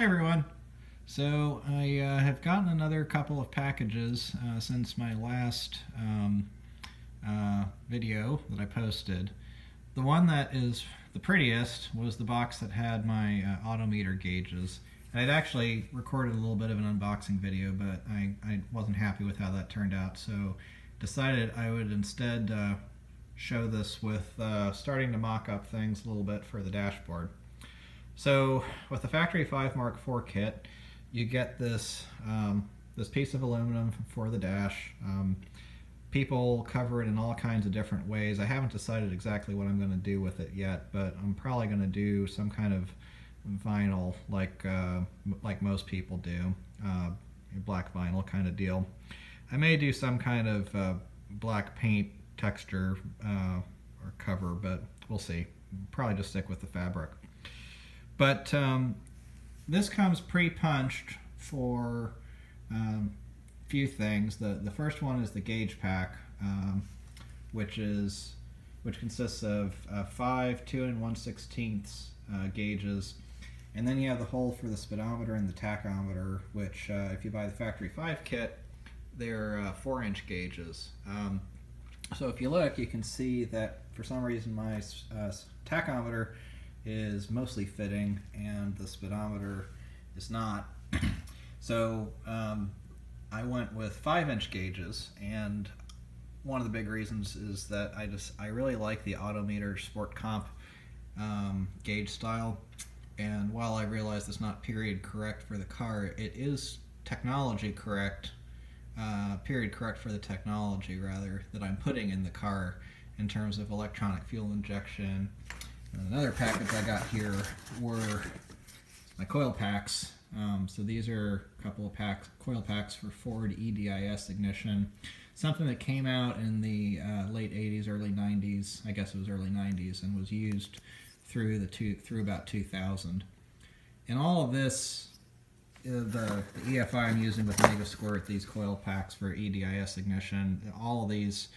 everyone. So I have gotten another couple of packages since my last video that I posted. The one that is the prettiest was the box that had my AutoMeter gauges. And I'd actually recorded a little bit of an unboxing video, but I wasn't happy with how that turned out, so decided I would instead show this with starting to mock up things a little bit for the dashboard. So with the factory 5 Mk4 kit, you get this this piece of aluminum for the dash. People cover it in all kinds of different ways. I haven't decided exactly what I'm going to do with it yet, but I'm probably going to do some kind of vinyl like most people do, black vinyl kind of deal. I may do some kind of black paint texture or cover, but we'll see. Probably just stick with the fabric. But this comes pre-punched for a few things. The first one is the gauge pack, which consists of 5 2 1/16 gauges, and then you have the hole for the speedometer and the tachometer, which if you buy the factory 5 kit, they're 4-inch gauges. So if you look, you can see that for some reason my tachometer is mostly fitting and the speedometer is not. So I went with 5-inch gauges, and one of the big reasons is that I really like the AutoMeter Sport Comp gauge style. And while I realize it's not period correct for the car, it is technology correct, period correct for the technology rather, that I'm putting in the car in terms of electronic fuel injection. And another package I got here were my coil packs. So these are a couple of coil packs for Ford EDIS ignition. Something that came out in the late 80s, early 90s. I guess it was early 90s, and was used through about 2000. And all of this, the EFI I'm using with Mega Squirt, these coil packs for EDIS ignition, all of these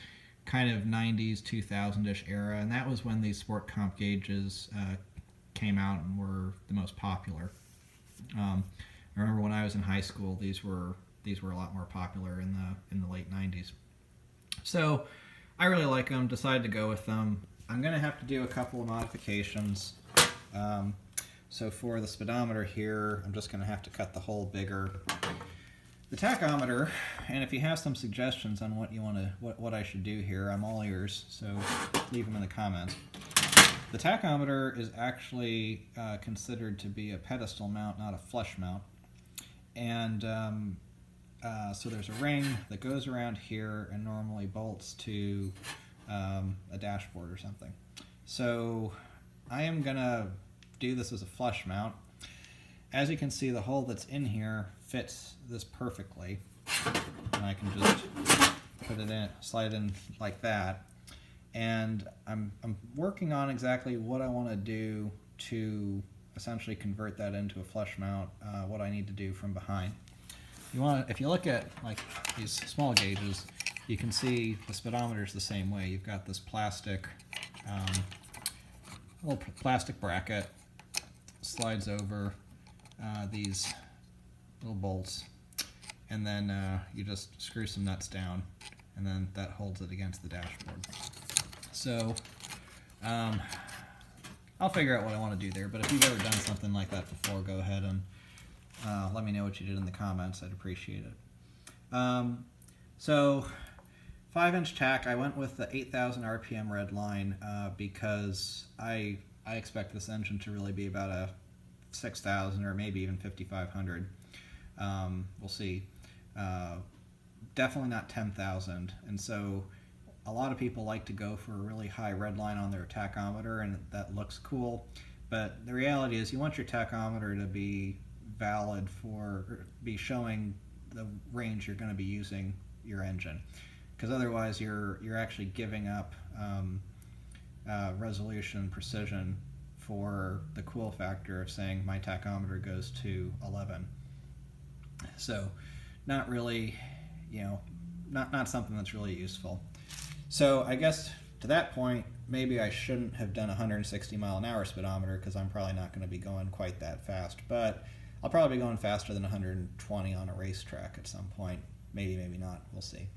kind of 90s, 2000-ish era, and that was when these Sport Comp gauges came out and were the most popular. I remember when I was in high school, these were a lot more popular in the late 90s. So I really like them, decided to go with them. I'm going to have to do a couple of modifications. So for the speedometer here, I'm just going to have to cut the hole bigger. The tachometer, and if you have some suggestions on what I should do here, I'm all ears, so leave them in the comments. The tachometer is actually considered to be a pedestal mount, not a flush mount. And so there's a ring that goes around here and normally bolts to a dashboard or something. So I am going to do this as a flush mount. As you can see, the hole that's in here fits this perfectly, and I can just put it in, slide in like that. And I'm working on exactly what I want to do to essentially convert that into a flush mount, what I need to do from behind. If you look at like these small gauges, you can see the speedometer is the same way. You've got this plastic, little plastic bracket, slides over these little bolts, and then you just screw some nuts down, and then that holds it against the dashboard. So I'll figure out what I want to do there, but if you've ever done something like that before, go ahead and let me know what you did in the comments. I'd appreciate it. So 5-inch tack, I went with the 8,000 RPM red line because I expect this engine to really be about a 6,000 or maybe even 5,500. We'll see. Definitely not 10,000. And so a lot of people like to go for a really high red line on their tachometer, and that looks cool. But the reality is you want your tachometer to be valid or be showing the range you're going to be using your engine. Because otherwise you're actually giving up resolution and precision for the cool factor of saying my tachometer goes to 11. So not really, not something that's really useful. So I guess to that point, maybe I shouldn't have done 160 mile an hour speedometer because I'm probably not going to be going quite that fast. But I'll probably be going faster than 120 on a racetrack at some point. Maybe, maybe not. We'll see.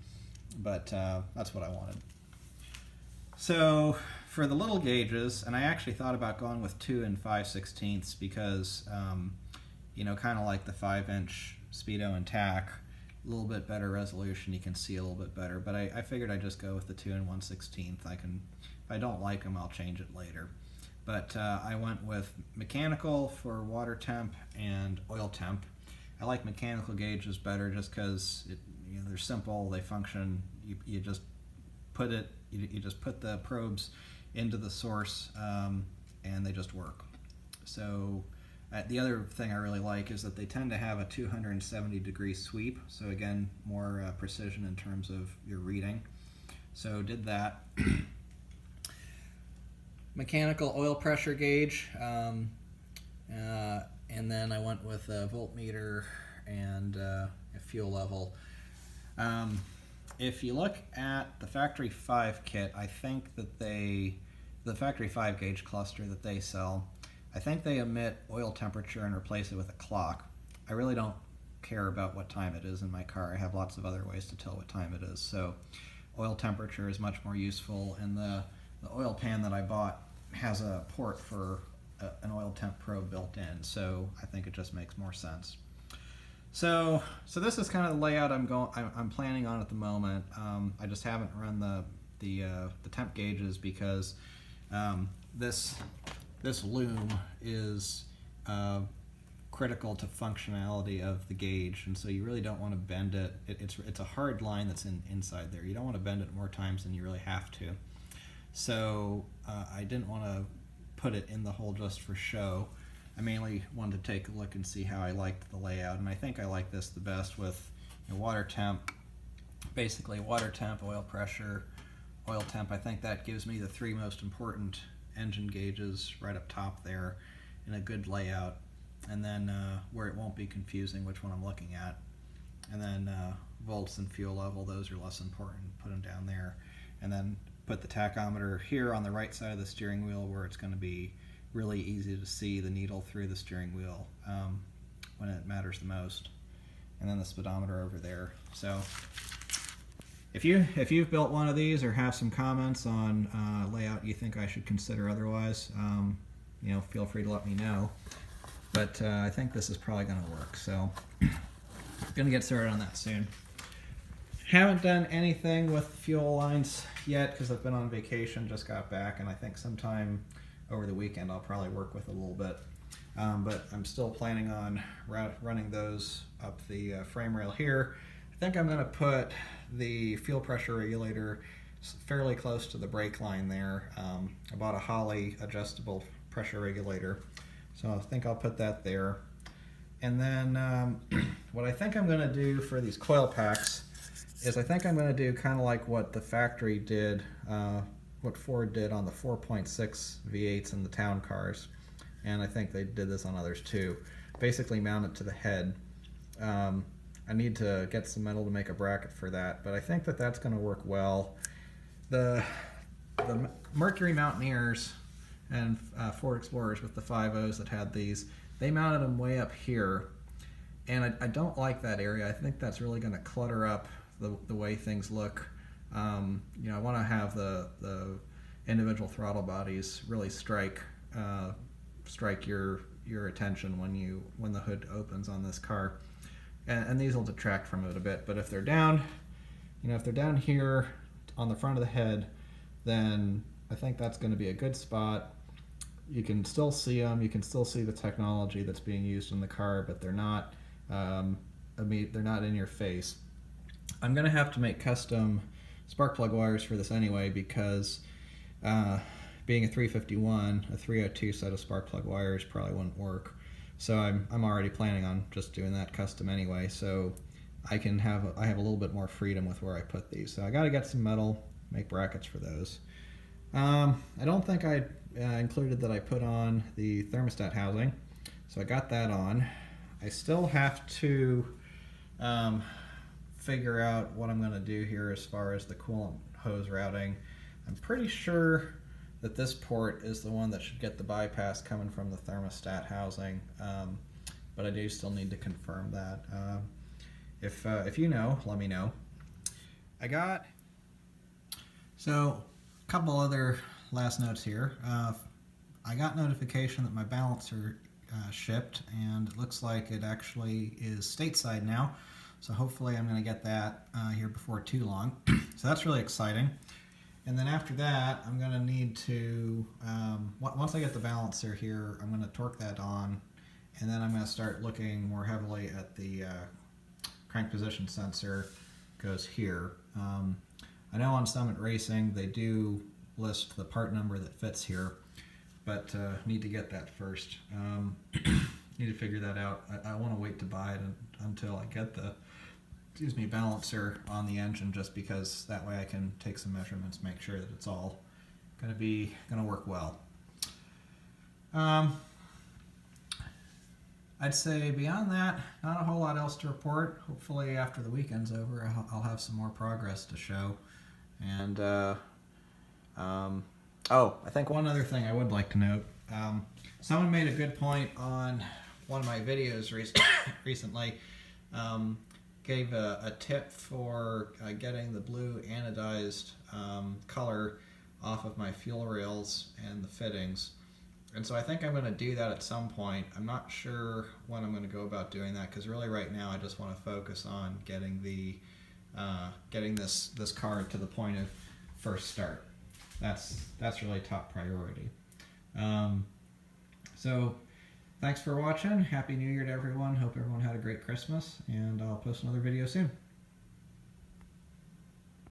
But that's what I wanted. So for the little gauges, and I actually thought about going with 2 and 5/16 because, you know, kind of like the 5-inch Speedo and tack, a little bit better resolution, you can see a little bit better. But I figured I'd just go with the 2 and 1/16. I can, if I don't like them, I'll change it later. But I went with mechanical for water temp and oil temp. I like mechanical gauges better just because you know, they're simple, they function. You just put it, you just put the probes into the source, and they just work. So the other thing I really like is that they tend to have a 270-degree sweep. So again, more precision in terms of your reading. So did that. Mechanical oil pressure gauge, and then I went with a voltmeter and a fuel level. If you look at the factory 5 kit, I think that the factory 5 gauge cluster that they sell, I think they omit oil temperature and replace it with a clock. I really don't care about what time it is in my car. I have lots of other ways to tell what time it is. So oil temperature is much more useful, and the oil pan that I bought has a port for an oil temp probe built in, so I think it just makes more sense. So this is kind of the layout I'm planning on at the moment. I just haven't run the temp gauges because this loom is critical to functionality of the gauge, and so you really don't want to bend it. It's a hard line that's inside there. You don't want to bend it more times than you really have to. So I didn't want to put it in the hole just for show. I mainly wanted to take a look and see how I liked the layout, and I think I like this the best with, you know, water temp, basically water temp, oil pressure, oil temp. I think that gives me the 3 most important engine gauges right up top there in a good layout, and then where it won't be confusing which one I'm looking at. And then volts and fuel level, those are less important, put them down there. And then put the tachometer here on the right side of the steering wheel where it's going to be really easy to see the needle through the steering wheel when it matters the most. And then the speedometer over there. So if you've built one of these or have some comments on layout you think I should consider otherwise, you know, feel free to let me know. But I think this is probably going to work. So I'm going to get started on that soon. Haven't done anything with fuel lines yet because I've been on vacation, just got back, and I think sometime over the weekend I'll probably work with a little bit. But I'm still planning on running those up the frame rail here. I think I'm going to put the fuel pressure regulator fairly close to the brake line there. I bought a Holley adjustable pressure regulator, so I think I'll put that there. And then what I think I'm going to do for these coil packs is I think I'm going to do kind of like what the factory did, what Ford did on the 4.6 V8s in the town cars, and I think they did this on others too. Basically mount it to the head. I need to get some metal to make a bracket for that, but I think that that's going to work well. The Mercury Mountaineers and Ford Explorers with the 5.0s that had these, they mounted them way up here, and I don't like that area. I think that's really going to clutter up the way things look. You know, I want to have the individual throttle bodies really strike your attention when the hood opens on this car, and these will detract from it a bit. But if they're down, you know, if they're down here on the front of the head, then I think that's going to be a good spot. You can still see them. You can still see the technology that's being used in the car, but they're not. They're not in your face. I'm going to have to make custom spark plug wires for this anyway because being a 351, a 302 set of spark plug wires probably wouldn't work. So I'm already planning on just doing that custom anyway. So I have a little bit more freedom with where I put these. So I got to get some metal, make brackets for those. I don't think I included that I put on the thermostat housing, so I got that on. I still have to figure out what I'm going to do here as far as the coolant hose routing. I'm pretty sure that this port is the one that should get the bypass coming from the thermostat housing. but I do still need to confirm that. If you know, let me know. So a couple other last notes here. I got notification that my balancer shipped, and it looks like it actually is stateside now. So hopefully I'm going to get that here before too long. So that's really exciting. And then after that, I'm going to need to, once I get the balancer here, I'm going to torque that on, and then I'm going to start looking more heavily at the crank position sensor goes here. I know on Summit Racing they do list the part number that fits here, but need to get that first. Need to figure that out. I want to wait to buy it until I get the balancer on the engine, just because that way I can take some measurements, make sure that it's all gonna work well. I'd say beyond that, not a whole lot else to report. Hopefully after the weekend's over, I'll have some more progress to show. And oh, I think one other thing I would like to note. Someone made a good point on one of my videos recently. Gave a tip for getting the blue anodized color off of my fuel rails and the fittings. And so I think I'm going to do that at some point. I'm not sure when I'm going to go about doing that, because really right now I just want to focus on getting this car to the point of first start. That's really top priority. So thanks for watching. Happy New Year to everyone. Hope everyone had a great Christmas, and I'll post another video soon.